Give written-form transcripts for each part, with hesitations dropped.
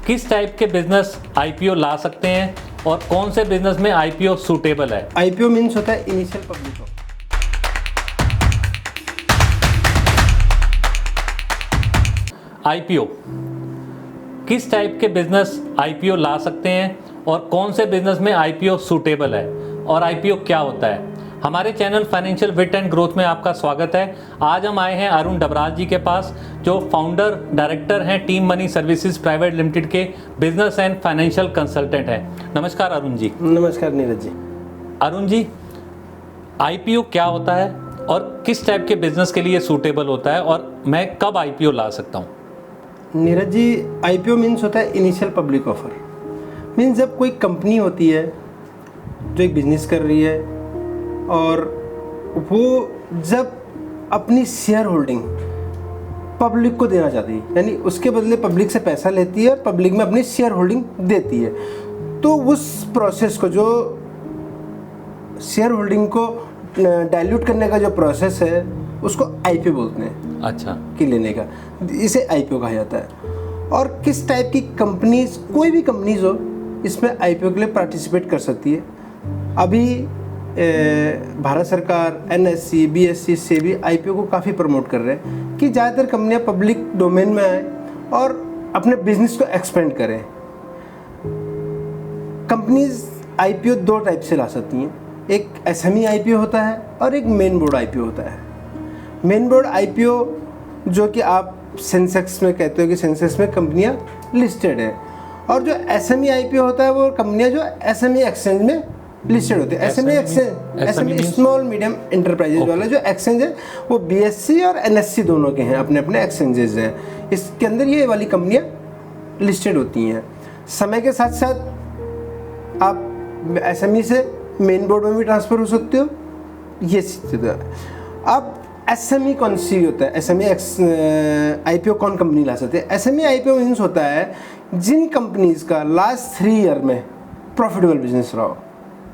किस टाइप के business IPO ला सकते हैं और कौन से बिजनेस में आईपीओ सूटेबल है? आईपीओ मीन्स होता है इनिशियल पब्लिक ऑफर। आईपीओ किस टाइप के बिजनेस आईपीओ ला सकते हैं और कौन से बिजनेस में आईपीओ सूटेबल है और आईपीओ क्या होता है? हमारे channel financial wit and growth में आपका स्वागत है। आज हम आए हैं अरुण डबराज जी के पास, जो फाउंडर डायरेक्टर हैं team money services private limited के, बिजनेस एंड फाइनेंशियल कंसल्टेंट हैं। नमस्कार अरुण जी। नमस्कार नीरज जी। अरुण जी, आईपीओ क्या होता है और किस टाइप के बिजनेस के लिए सूटेबल होता है और मैं कब आईपीओ ला सकता हूँ? नीरज जी, आईपीओ मीन्स होता है इनिशियल पब्लिक ऑफर। मीन्स जब कोई कंपनी होती है जो एक बिजनेस कर रही है और वो जब अपनी शेयर होल्डिंग पब्लिक को देना चाहती है, यानी उसके बदले पब्लिक से पैसा लेती है और पब्लिक में अपनी शेयर होल्डिंग देती है, तो उस प्रोसेस को, जो शेयर होल्डिंग को डाइल्यूट करने का जो प्रोसेस है, उसको आईपीओ बोलते हैं। अच्छा। कि लेने का, इसे आईपीओ कहा जाता है। और किस टाइप की कंपनीज, कोई भी कंपनीज हो, इसमें आईपीओ के लिए पार्टिसिपेट कर सकती है। अभी भारत सरकार, एनएससी, बीएससी से भी आईपीओ को काफ़ी प्रमोट कर रहे हैं कि ज़्यादातर कंपनियां पब्लिक डोमेन में आए और अपने बिजनेस को एक्सपेंड करें। कंपनीज आईपीओ दो टाइप से ला सकती हैं, एक एसएमई आईपीओ होता है और एक मेन बोर्ड आईपीओ होता है। मेन बोर्ड आईपीओ, जो कि आप सेंसेक्स में कहते हो कि सेंसेक्स में कंपनियां लिस्टेड है, और जो एसएमई आईपीओ होता है वो कंपनियां जो एसएमई एक्सचेंज में लिस्टेड होती है। SME exchange, SME small medium enterprises वाला जो एक्सचेंज है वो बीएससी और एनएससी दोनों के हैं, अपने अपने एक्सचेंजेस हैं। इसके अंदर ये वाली कंपनियां लिस्टेड होती हैं। समय के साथ साथ आप एसएमई से मेन बोर्ड में भी ट्रांसफ़र हो सकते हो, ये स्थिति है। अब एसएमई कौन सी होता है? एसएमई आईपीओ कौन कंपनी ला सकते हैं? एसएमई आईपीओ मीन्स होता है जिन कंपनीज का लास्ट 3 ईयर में प्रॉफिटेबल बिजनेस रहा हो।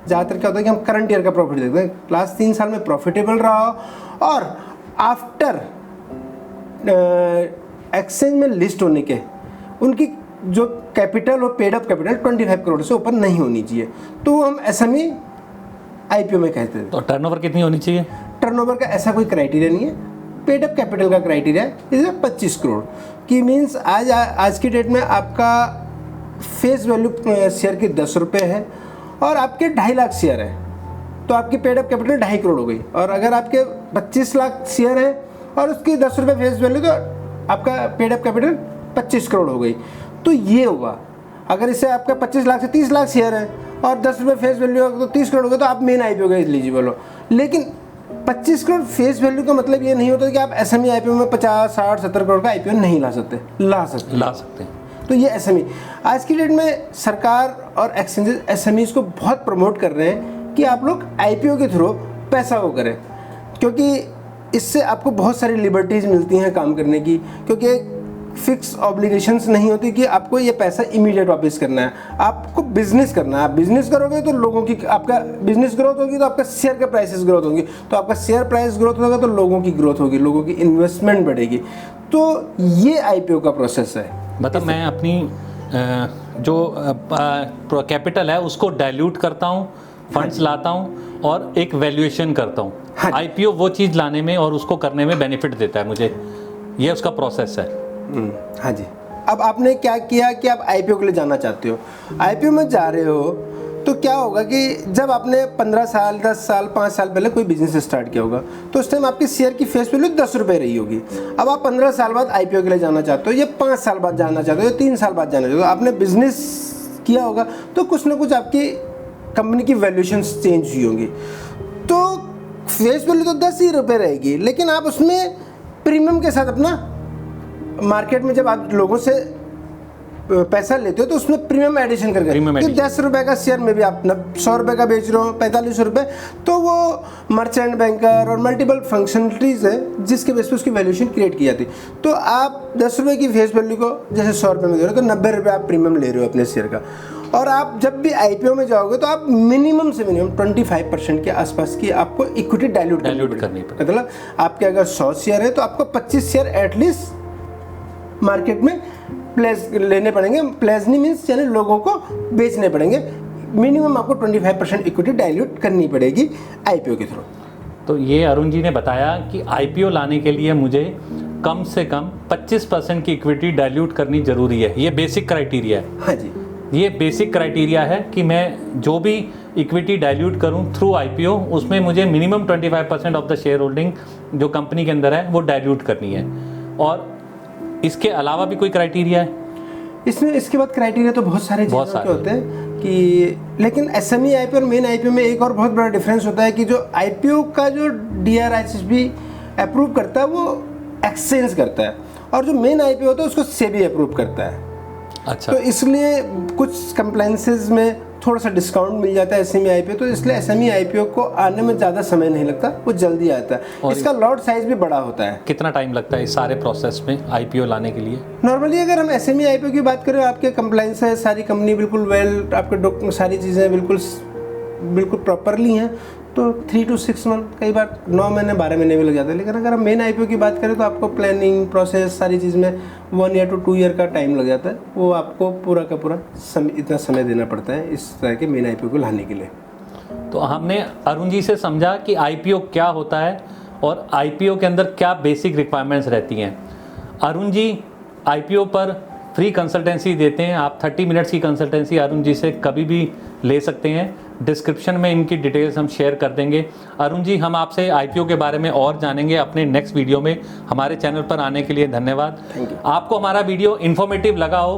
ज़्यादातर क्या होता है कि हम करंट ईयर का प्रॉफिट देखते हैं, लास्ट 3 साल में प्रॉफिटेबल रहा हो और आफ्टर एक्सचेंज में लिस्ट होने के उनकी जो कैपिटल हो, पेड अप कैपिटल 25 करोड़ से ऊपर नहीं होनी चाहिए, तो हम एसएमई आईपीओ में कहते हैं। तो टर्नओवर कितनी होनी चाहिए? टर्नओवर का ऐसा कोई क्राइटेरिया नहीं है, पेड अप कैपिटल का क्राइटेरिया है 25 करोड़ की। मीन्स आज की डेट में आपका फेस वैल्यू शेयर की 10 रुपये है और आपके 2.5 लाख शेयर है, तो आपकी पेड अप कैपिटल 2.5 करोड़ हो गई। और अगर आपके 25 लाख शेयर है और उसकी 10 रुपये फेस वैल्यू, तो आपका पेड अप कैपिटल 25 करोड़ हो गई। तो ये होगा, अगर इससे आपका 25 लाख से 30 लाख शेयर है और 10 रुपये फेस वैल्यू है तो 30 करोड़ हो गया, तो आप मेन आईपीओ का एलिजिबल हो। लेकिन 25 करोड़ फेस वैल्यू का मतलब ये नहीं होता कि आप एसएमई आईपीओ में 50, 60, 70 करोड़ का आईपीओ नहीं ला सकते। ला सकते हैं। तो ये एसएमई, आज की डेट में सरकार और एक्सचेंजेस एसएमईज को बहुत प्रमोट कर रहे हैं कि आप लोग आईपीओ के थ्रू पैसा वो करें, क्योंकि इससे आपको बहुत सारी लिबर्टीज़ मिलती हैं काम करने की, क्योंकि फिक्स ऑब्लिगेशंस नहीं होती कि आपको ये पैसा इमीडिएट वापस करना है। आपको बिजनेस करना है, आप बिजनेस करोगे तो लोगों की, आपका बिजनेस ग्रोथ होगी तो आपका शेयर का प्राइसेस ग्रोथ होंगी, तो आपका शेयर प्राइस ग्रोथ होगा तो लोगों की ग्रोथ होगी, लोगों की इन्वेस्टमेंट बढ़ेगी। तो ये आईपीओ का प्रोसेस है। मतलब मैं अपनी जो कैपिटल है उसको डाइल्यूट करता हूँ, फंड्स लाता हूँ और एक वैल्यूएशन करता हूँ। आईपीओ वो चीज़ लाने में और उसको करने में बेनिफिट देता है मुझे, ये उसका प्रोसेस है। हाँ जी। अब आपने क्या किया कि आप आईपीओ के लिए जाना चाहते हो, आईपीओ में जा रहे हो, तो क्या होगा कि जब आपने 15 साल, 10 साल, 5 साल पहले कोई बिजनेस स्टार्ट किया होगा, तो उस टाइम आपकी शेयर की फेस वैल्यू 10 रुपये रही होगी। अब आप 15 साल बाद आईपीओ के लिए जाना चाहते हो, या 5 साल बाद जाना चाहते हो, या 3 साल बाद जाना चाहते हो, आपने बिजनेस किया होगा तो कुछ ना कुछ आपकी कंपनी की वैल्यूएशन चेंज हुई होंगी। तो फेस वैल्यू तो 10 ही रुपये रहेगी, लेकिन आप उसमें प्रीमियम के साथ अपना मार्केट में जब आप लोगों से पैसा लेते हो तो उसमें प्रीमियम एडिशन करके, कि 10 रुपये का शेयर में भी आप 100 रुपये का बेच रहे हो, 45 रुपये, तो वो मर्चेंट बैंकर और मल्टीपल फंक्शनलिटीज़ है जिसके बेस पे उसकी वैल्यूएशन क्रिएट की जाती है। तो आप 10 रुपये की फेस वैल्यू को जैसे 100 रुपये में दे रहे हो, तो 90 रुपये आप प्रीमियम ले रहे हो अपने शेयर का। और आप जब भी आईपीओ में जाओगे तो आप मिनिमम से मिनिमम 25% के आसपास की आपको इक्विटी डाइल्यूट करनी पड़ेगी। मतलब आपके अगर 100 शेयर है तो आपको 25 शेयर एटलीस्ट मार्केट में प्लेस लेने पड़ेंगे। प्लेस नहीं मीन्स यानी लोगों को बेचने पड़ेंगे। मिनिमम आपको 25% इक्विटी डाइल्यूट करनी पड़ेगी आईपीओ के थ्रू। तो ये अरुण जी ने बताया कि आईपीओ लाने के लिए मुझे कम से कम 25% की इक्विटी डाइल्यूट करनी जरूरी है। ये बेसिक क्राइटेरिया है। हाँ जी, ये बेसिक क्राइटेरिया है कि मैं जो भी इक्विटी डाइल्यूट करूं थ्रू आईपीओ, उसमें मुझे minimum 25% of the share holding जो कंपनी के अंदर है वो डाइल्यूट करनी है। और इसके अलावा भी कोई क्राइटेरिया है इसमें? इसके बाद क्राइटेरिया तो बहुत सारे चीज़ों के होते हैं कि, लेकिन एसएमई आईपीओ और मेन आईपीओ में एक और बहुत बड़ा डिफरेंस होता है कि जो आईपीओ का जो डीआरआईएसएसबी अप्रूव करता है वो एक्सचेंज करता है, और जो मेन आईपीओ होता है उसको सेबी अप्रूव करता है। अच्छा। तो इसलिए कुछ कंप्लायंसेस में थोड़ा सा डिस्काउंट मिल जाता है एसएमई आईपीओ, तो इसलिए एसएमई आईपीओ को आने में ज़्यादा समय नहीं लगता, वो जल्दी आता है। इसका लॉट साइज भी बड़ा होता है। कितना टाइम लगता है इस सारे प्रोसेस में आईपीओ लाने के लिए? नॉर्मली अगर हम एसएमई आईपीओ की बात करें, आपके कंप्लायंस है, सारी कंपनी बिल्कुल वेल, आपके सारी चीज़ें बिल्कुल प्रॉपरली हैं, तो 3 to 6 मंथ, कई बार 9 महीने 12 महीने भी लग जाते हैं। लेकिन अगर हम मेन आईपीओ की बात करें तो आपको प्लानिंग प्रोसेस सारी चीज़ में 1 year to 2 year का टाइम लग जाता है। वो आपको पूरा का पूरा इतना समय देना पड़ता है इस तरह के मेन आईपीओ को लाने के लिए। तो हमने अरुण जी से समझा कि आईपीओ क्या होता है और आईपीओ के अंदर क्या बेसिक रिक्वायरमेंट्स रहती हैं। अरुण जी आईपीओ पर फ्री कंसल्टेंसी देते हैं। आप 30 मिनट्स की कंसल्टेंसी अरुण जी से कभी भी ले सकते हैं। डिस्क्रिप्शन में इनकी डिटेल्स हम शेयर कर देंगे। अरुण जी, हम आपसे आईपीओ के बारे में और जानेंगे अपने नेक्स्ट वीडियो में। हमारे चैनल पर आने के लिए धन्यवाद। आपको हमारा वीडियो इन्फॉर्मेटिव लगा हो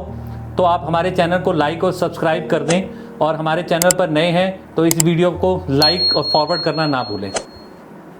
तो आप हमारे चैनल को लाइक और सब्सक्राइब कर दें, और हमारे चैनल पर नए हैं तो इस वीडियो को लाइक और फॉरवर्ड करना ना भूलें।